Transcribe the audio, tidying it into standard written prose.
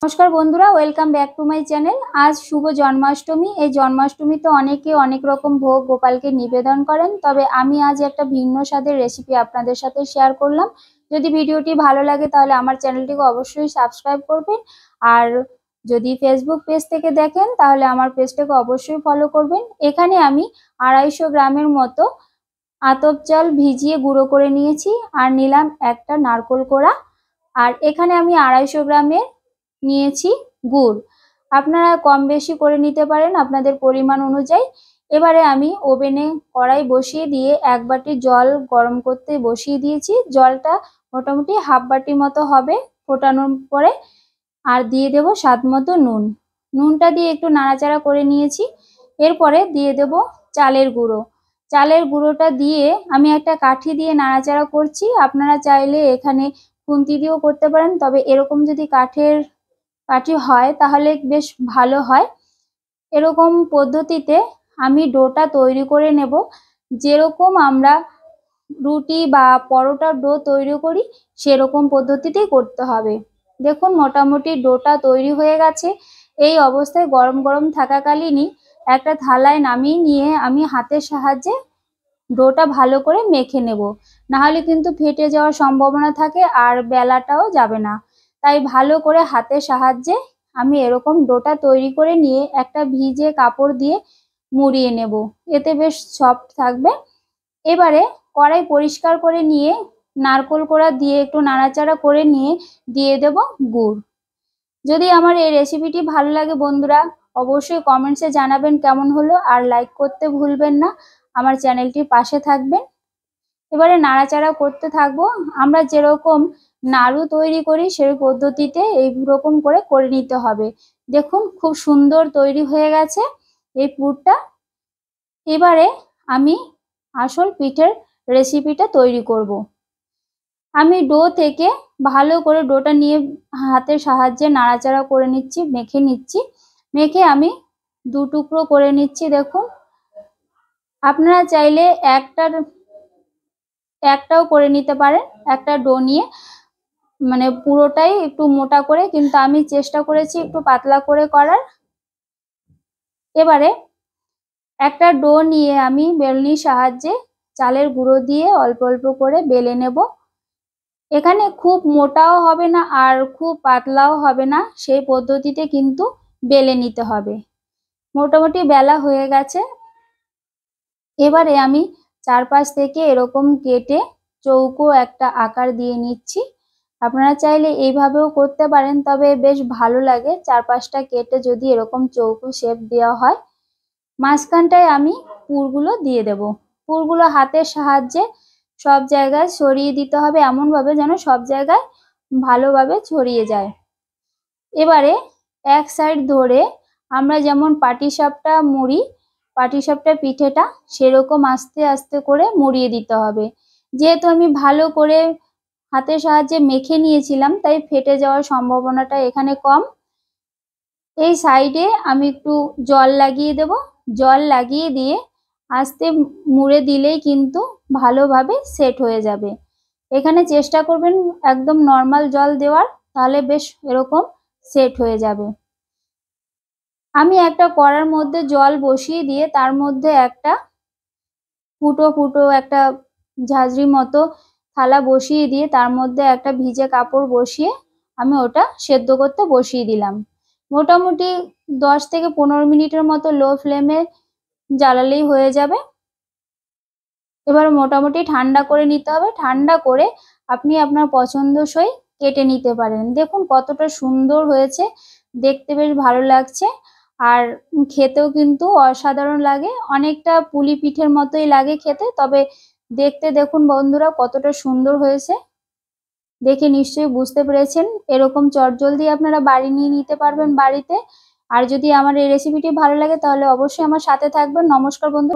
नमस्कार बंधुरा welcome back to my channel. आज शुभ जन्माष्टमी। এই জন্মাষ্টমীতে অনেকে অনেক রকম ভোগ গোপালকে নিবেদন করেন, তবে আমি আজ একটা ভিন্ন স্বাদের রেসিপি আপনাদের সাথে শেয়ার করলাম। যদি ভিডিওটি ভালো লাগে তাহলে আমার চ্যানেলটিকে অবশ্যই সাবস্ক্রাইব করবেন, আর যদি ফেসবুক পেজ থেকে দেখেন তাহলে আমার পেজটাকে অবশ্যই ফলো করবেন। এখানে আমি 250 গ্রামের মতো আতপ চাল ভিজিয়ে গুঁড়ো করে নিয়েছি, আর নিলাম একটা নারকোল কোড়া, আর এখানে আমি 250 গ্রামের নিয়েছি গুড়। আপনারা কম বেশি করে নিতে পারেন আপনাদের পরিমাণ অনুযায়ী। এবারে আমি ওভেনে কড়াই বসিয়ে দিয়ে 1 বাটি জল গরম করতে বসিয়ে দিয়েছি। জলটা মোটামুটি হাফ বাটি মতো হবে ফোটানোর পরে, আর দিয়ে দেব স্বাদ মতো নুন। নুনটা দিয়ে একটু নাড়াচাড়া করে নিয়েছি। এরপরে দিয়ে দেব চালের গুঁড়ো। চালের গুঁড়োটা দিয়ে আমি একটা কাঠি দিয়ে নাড়াচাড়া করছি। আপনারা চাইলে এখানে খুন্তি দিয়েও করতে পারেন, তবে এরকম যদি কাঠি হয় তাহলে বেশ ভালো হয়। এরকম পদ্ধতিতে আমি ডোটা তৈরি করে নেব। যেরকম আমরা রুটি বা পরোটার ডো তৈরি করি সেরকম পদ্ধতিতেই করতে হবে। দেখুন মোটামুটি ডোটা তৈরি হয়ে গেছে। এই অবস্থায় গরম গরম থাকাকালীনই একটা থালায় নামিয়ে নিয়ে আমি হাতের সাহায্যে ডোটা ভালো করে মেখে নেব, নাহলে কিন্তু ফেটে যাওয়ার সম্ভাবনা থাকে আর বেলাটাও যাবে না। তাই ভালো করে হাতের সাহায্যে আমি এরকম ডোটা তৈরি করে নিয়ে একটা ভিজে কাপড় দিয়ে মুড়িয়ে নেব, এতে বেশ সফট থাকবে। এবারে কড়াই পরিষ্কার করে নিয়ে নারকোল কোড়া দিয়ে একটু নাড়াচাড়া করে নিয়ে দিয়ে দেব গুড়। যদি আমার এই রেসিপিটি ভালো লাগে বন্ধুরা অবশ্যই কমেন্টসে জানাবেন কেমন হলো, আর লাইক করতে ভুলবেন না। আমার চ্যানেলটির পাশে থাকবেন। এবারে নাড়াচাড়া করতে থাকবো। আমরা যেরকম নাড়ু তৈরি করি সেই পদ্ধতিতে এইরকম করে নিতে হবে। দেখুন খুব সুন্দর তৈরি হয়ে গেছে এই পুরটা। এবারে আমি আসল পিঠের রেসিপিটা তৈরি করব। আমি ডো থেকে ভালো করে ডোটা নিয়ে হাতের সাহায্যে নাড়াচাড়া করে নিচ্ছি, মেখে নিচ্ছি। মেখে আমি 2 টুকরো করে নিচ্ছি। দেখুন আপনারা চাইলে একটাও করে নিতে পারেন, একটা ডো নিয়ে, মানে পুরোটাই একটু মোটা করে, কিন্তু আমি চেষ্টা করেছি একটু পাতলা করে করার। এবারে একটা ডো নিয়ে আমি বেলনির সাহায্যে চালের গুঁড়ো দিয়ে অল্প অল্প করে বেলে নেব। এখানে খুব মোটাও হবে না আর খুব পাতলাও হবে না, সেই পদ্ধতিতে কিন্তু বেলে নিতে হবে। মোটামুটি বেলা হয়ে গেছে। এবারে আমি চারপাশ থেকে এরকম কেটে চৌকো একটা আকার দিয়ে নিচ্ছি। আপনারা চাইলে এইভাবেও করতে পারেন, তবে বেশ ভালো লাগে চারপাশটা কেটে যদি এরকম চৌকো শেপ দেওয়া হয়। মাঝখানটায় আমি পুরগুলো দিয়ে দেব। পুরগুলো হাতের সাহায্যে সব জায়গায় ছড়িয়ে দিতে হবে, এমনভাবে যেন সব জায়গায় ভালোভাবে ছড়িয়ে যায়। এবারে এক সাইড ধরে আমরা যেমন পাটিসাপটা মুড়ি, পাটিসাপটা পিঠেটা সেরকম আস্তে আস্তে করে মুড়িয়ে দিতে হবে। যেহেতু আমি ভালো করে হাতের সাহায্যে মেখে নিয়েছিলাম তাই ফেটে যাওয়ার সম্ভাবনাটা এখানে কম। এই সাইডে আমি একটু জল লাগিয়ে দেব। জল লাগিয়ে দিয়ে আস্তে মুড়ে দিলেই কিন্তু ভালোভাবে সেট হয়ে যাবে। এখানে চেষ্টা করবেন একদম নর্মাল জল দেওয়ার, তাহলে বেশ এরকম সেট হয়ে যাবে। আমি একটা কড়ার মধ্যে জল বসিয়ে দিয়ে তার মধ্যে একটা ফুটো একটা ঝাঁঝরি মতো থালা বসিয়ে দিয়ে তার মধ্যে একটা ভিজে কাপড় বসিয়ে আমি ওটা সেদ্ধ করতে বসিয়ে দিলাম। মোটামুটি 10 থেকে 15 মিনিটের মতো লো ফ্লেমে জ্বালালেই হয়ে যাবে। এবার মোটামুটি ঠান্ডা করে নিতে হবে। ঠান্ডা করে আপনি আপনার পছন্দসই কেটে নিতে পারেন। দেখুন কতটা সুন্দর হয়েছে, দেখতে বেশ ভালো লাগছে, আর খেতেও কিন্তু অসাধারণ লাগে। অনেকটা পুলি পিঠের মতোই লাগে খেতে, তবে দেখতে দেখুন বন্ধুরা কতটা সুন্দর হয়েছে। দেখে নিশ্চয়ই বুঝতে পেরেছেন। এরকম চটজলদি আপনারা বানিয়ে নিতে পারবেন বাড়িতে। আর যদি আমার এই রেসিপিটি ভালো লাগে তাহলে অবশ্যই আমার সাথে থাকবেন। নমস্কার বন্ধু।